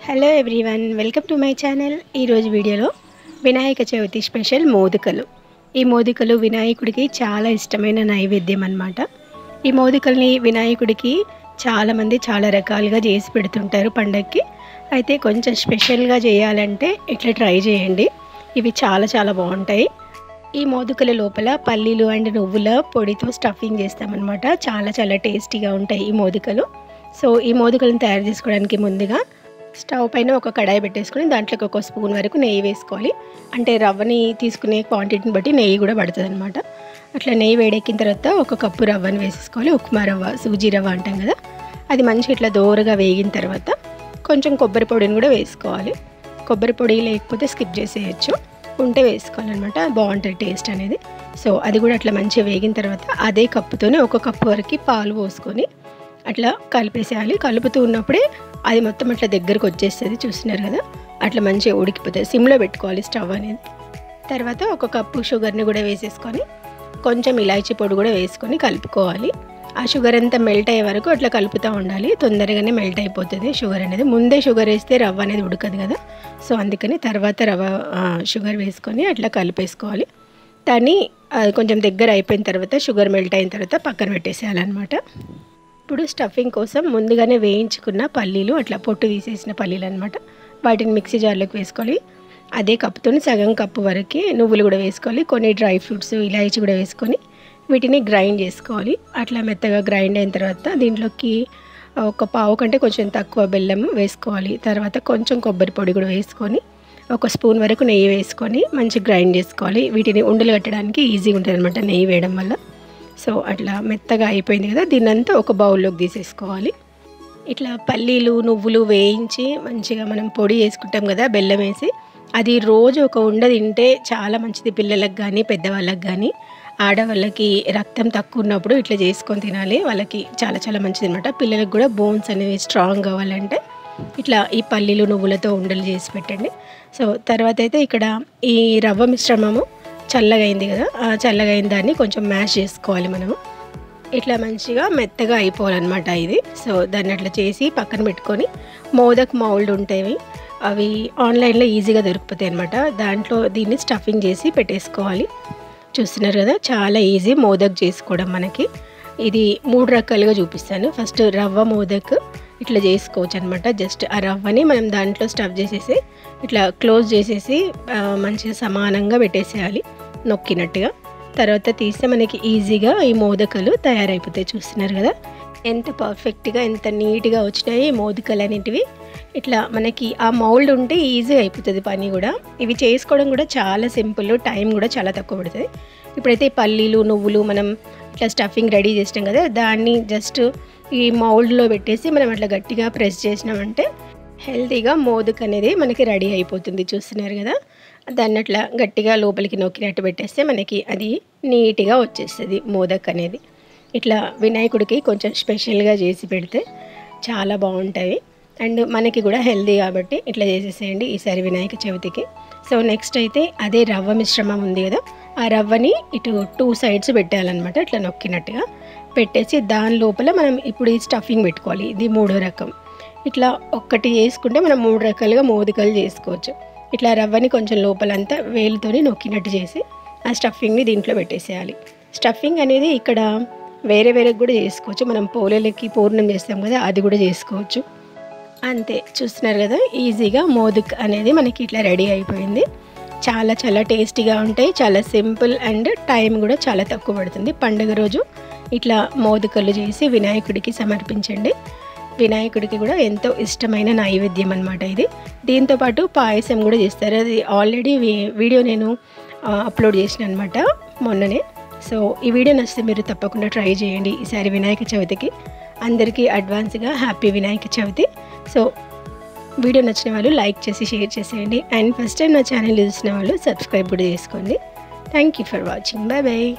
Hello everyone, welcome to my channel. ఈరోజు వీడియోలో Vinayaka Chavithi special మోదకలు. ఈ మోదకలు వినాయకుడికి చాలా ఇష్టమైన నైవేద్యం అన్నమాట. ఈ మోదకల్ని వినాయకుడికి చాలామంది చాలా రకాలుగా చేసి పెడుతుంటారు పండగకి. అయితే కొంచెం స్పెషల్గా చేయాలంటే ఇట్లా ట్రై చేయండి. ఇవి చాలా చాలా బాగుంటాయి. ఈ మోదకల లోపల పల్లీలు అండ్ నువ్వుల పొడితో స్టఫింగ్ చేస్తామన్నమాట. చాలా చాలా టేస్టీగా ఉంటాయి ఈ మోదకలు. సో ఈ మోదకలను తయారు చేసుకోవడానికి ముందుగా స్టవ్ పైన ఒక కడాయి పెట్టేసుకొని దాంట్లోకి ఒక స్పూన్ వరకు నెయ్యి వేసుకోవాలి. అంటే రవ్వని తీసుకునే క్వాంటిటీని బట్టి నెయ్యి కూడా పడుతుంది అనమాట. అట్లా నెయ్యి వేడెక్కిన తర్వాత ఒక కప్పు రవ్వని వేసేసుకోవాలి. ఉప్మా రవ్వ, సూజీ రవ్వ అంటాం కదా, అది మంచిగా ఇట్లా దోరగా వేగిన తర్వాత కొంచెం కొబ్బరి పొడిని కూడా వేసుకోవాలి. కొబ్బరి పొడి లేకపోతే స్కిప్ చేసేయచ్చు, ఉంటే వేసుకోవాలన్నమాట, బాగుంటుంది టేస్ట్ అనేది. సో అది కూడా అట్లా మంచిగా వేగిన తర్వాత అదే కప్పుతోనే ఒక కప్పు వరకు పాలు పోసుకొని అట్లా కలిపేసేయాలి. కలుపుతూ ఉన్నప్పుడే అది మొత్తం అట్లా దగ్గరకు వచ్చేస్తుంది, చూస్తున్నారు కదా, అట్లా మంచిగా ఉడికిపోతుంది. సిమ్లో పెట్టుకోవాలి స్టవ్ అనేది. తర్వాత ఒక కప్పు షుగర్ని కూడా వేసేసుకొని కొంచెం ఇలాచీ పొడి కూడా వేసుకొని కలుపుకోవాలి. ఆ షుగర్ అంతా మెల్ట్ అయ్యే వరకు అట్లా కలుపుతూ ఉండాలి. తొందరగానే మెల్ట్ అయిపోతుంది షుగర్ అనేది. ముందే షుగర్ వేస్తే రవ్వ అనేది ఉడకదు కదా, సో అందుకని తర్వాత షుగర్ వేసుకొని అట్లా కలిపేసుకోవాలి. దాన్ని కొంచెం దగ్గర అయిపోయిన తర్వాత షుగర్ మెల్ట్ అయిన తర్వాత పక్కన పెట్టేసేయాలన్నమాట. ఇప్పుడు స్టఫింగ్ కోసం ముందుగానే వేయించుకున్న పల్లీలు, అట్లా పొట్టు తీసేసిన పల్లీలు అనమాట, వాటిని మిక్సీ జార్లోకి వేసుకోవాలి. అదే కప్పుతో సగం కప్పు వరకు నువ్వులు కూడా వేసుకోవాలి. కొన్ని డ్రై ఫ్రూట్స్, ఇలాచీ కూడా వేసుకొని వీటిని గ్రైండ్ చేసుకోవాలి. అట్లా మెత్తగా గ్రైండ్ అయిన తర్వాత దీంట్లోకి ఒక పావు కంటే కొంచెం తక్కువ బెల్లం వేసుకోవాలి. తర్వాత కొంచెం కొబ్బరి పొడి కూడా వేసుకొని ఒక స్పూన్ వరకు నెయ్యి వేసుకొని మంచిగా గ్రైండ్ చేసుకోవాలి. వీటిని ఉండలు కట్టడానికి ఈజీగా ఉంటుంది అనమాట నెయ్యి వేయడం వల్ల. సో అట్లా మెత్తగా అయిపోయింది కదా, దీన్నంతా ఒక బౌల్లోకి తీసేసుకోవాలి. ఇట్లా పల్లీలు నువ్వులు వేయించి మంచిగా మనం పొడి వేసుకుంటాం కదా బెల్లం వేసి, అది రోజు ఒక ఉండ తింటే చాలా మంచిది. పిల్లలకు కానీ పెద్దవాళ్ళకి కానీ, ఆడవాళ్ళకి రక్తం తక్కువ ఉన్నప్పుడు ఇట్లా చేసుకొని తినాలి, వాళ్ళకి చాలా చాలా మంచిది అనమాట. పిల్లలకు కూడా బోన్స్ అనేవి స్ట్రాంగ్ కావాలంటే ఇట్లా ఈ పల్లీలు నువ్వులతో ఉండలు చేసి పెట్టండి. సో తర్వాత అయితే ఇక్కడ ఈ రవ్వ మిశ్రమము చల్లగా అయింది కదా, ఆ చల్లగా అయిన దాన్ని కొంచెం మ్యాష్ చేసుకోవాలి మనము. ఇట్లా మంచిగా మెత్తగా అయిపోవాలన్నమాట ఇది. సో దాన్ని అట్లా చేసి పక్కన పెట్టుకొని మోదక్ మౌల్డ్ ఉంటాయి, అవి ఆన్లైన్లో ఈజీగా దొరికిపోతాయి అనమాట. దాంట్లో దీన్ని స్టఫింగ్ చేసి పెట్టేసుకోవాలి. చూస్తున్నారు కదా, చాలా ఈజీ మోదక్ చేసుకోవడం మనకి. ఇది 3 రకాలుగా చూపిస్తాను. ఫస్ట్ రవ్వ మోదక్ ఇట్లా చేసుకోవచ్చు అనమాట. జస్ట్ ఆ రవ్వని మనం దాంట్లో స్టఫ్ చేసేసి ఇట్లా క్లోజ్ చేసేసి మంచిగా సమానంగా పెట్టేసేయాలి నొక్కినట్టుగా. తర్వాత తీస్తే మనకి ఈజీగా ఈ మోదకలు తయారైపోతాయి. చూస్తున్నారు కదా ఎంత పర్ఫెక్ట్గా, ఎంత నీట్గా వచ్చినాయి ఈ మోదకలు అనేటివి. ఇట్లా మనకి ఆ మౌల్డ్ ఉంటే ఈజీగా అయిపోతుంది పని కూడా. ఇవి చేసుకోవడం కూడా చాలా సింపుల్, టైం కూడా చాలా తక్కువ పడుతుంది. ఇప్పుడైతే పల్లీలు నువ్వులు మనం ఇట్లా స్టఫింగ్ రెడీ చేసినాం కదా, దాన్ని జస్ట్ ఈ మౌల్డ్లో పెట్టేసి మనం అట్లా గట్టిగా ప్రెస్ చేసినామంటే హెల్తీగా మోదక్ అనేది మనకి రెడీ అయిపోతుంది. చూస్తున్నారు కదా, దాన్ని అట్లా గట్టిగా లోపలికి నొక్కినట్టు పెట్టేస్తే మనకి అది నీట్గా వచ్చేస్తుంది మోదక్ అనేది. ఇట్లా వినాయకుడికి కొంచెం స్పెషల్గా చేసి పెడితే చాలా బాగుంటాయి అండ్ మనకి కూడా హెల్తీ కాబట్టి ఇట్లా చేసేసేయండి ఈసారి వినాయక చవితికి. సో నెక్స్ట్ అయితే అదే రవ్వ మిశ్రమం ఉంది కదా, ఆ రవ్వని ఇటు 2 సైడ్స్ పెట్టాలన్నమాట. ఇట్లా నొక్కినట్టుగా పెట్టేసి దాని లోపల మనం ఇప్పుడు ఈ స్టఫింగ్ పెట్టుకోవాలి. ఇది 3వ రకం. ఇట్లా ఒక్కటి చేసుకుంటే మనం 3 రకాలుగా మోదకలు చేసుకోవచ్చు. ఇట్లా రవ్వని కొంచెం లోపలంతా వేలుతోని నొక్కినట్టు చేసి ఆ స్టఫింగ్ని దీంట్లో పెట్టేసేయాలి. స్టఫింగ్ అనేది ఇక్కడ వేరే వేరే కూడా చేసుకోవచ్చు. మనం పోలేలకి పూర్ణం చేస్తాం కదా, అది కూడా చేసుకోవచ్చు. అంతే, చూస్తున్నారు కదా, ఈజీగా మోదక్ అనేది మనకి ఇట్లా రెడీ అయిపోయింది. చాలా చాలా టేస్టీగా ఉంటాయి, చాలా సింపుల్ అండ్ టైం కూడా చాలా తక్కువ పడుతుంది. పండుగ రోజు ఇట్లా మోదకలు చేసి వినాయకుడికి సమర్పించండి. వినాయకుడికి కూడా ఎంతో ఇష్టమైన నైవేద్యం అనమాట ఇది. దీంతోపాటు పాయసం కూడా చేస్తారు, అది ఆల్రెడీ వీడియో నేను అప్లోడ్ చేసిన అనమాట మొన్ననే. సో ఈ వీడియో నచ్చితే మీరు తప్పకుండా ట్రై చేయండి ఈసారి వినాయక చవితికి. అందరికీ అడ్వాన్స్గా happy Vinayaka Chavithi. So video నచ్చిన వాళ్ళు లైక్ చేసి షేర్ చేసేయండి అండ్ ఫస్ట్ టైం నా ఛానల్ చూసిన వాళ్ళు సబ్స్క్రైబ్ కూడా చేసుకోండి. Thank you for watching. Bye bye.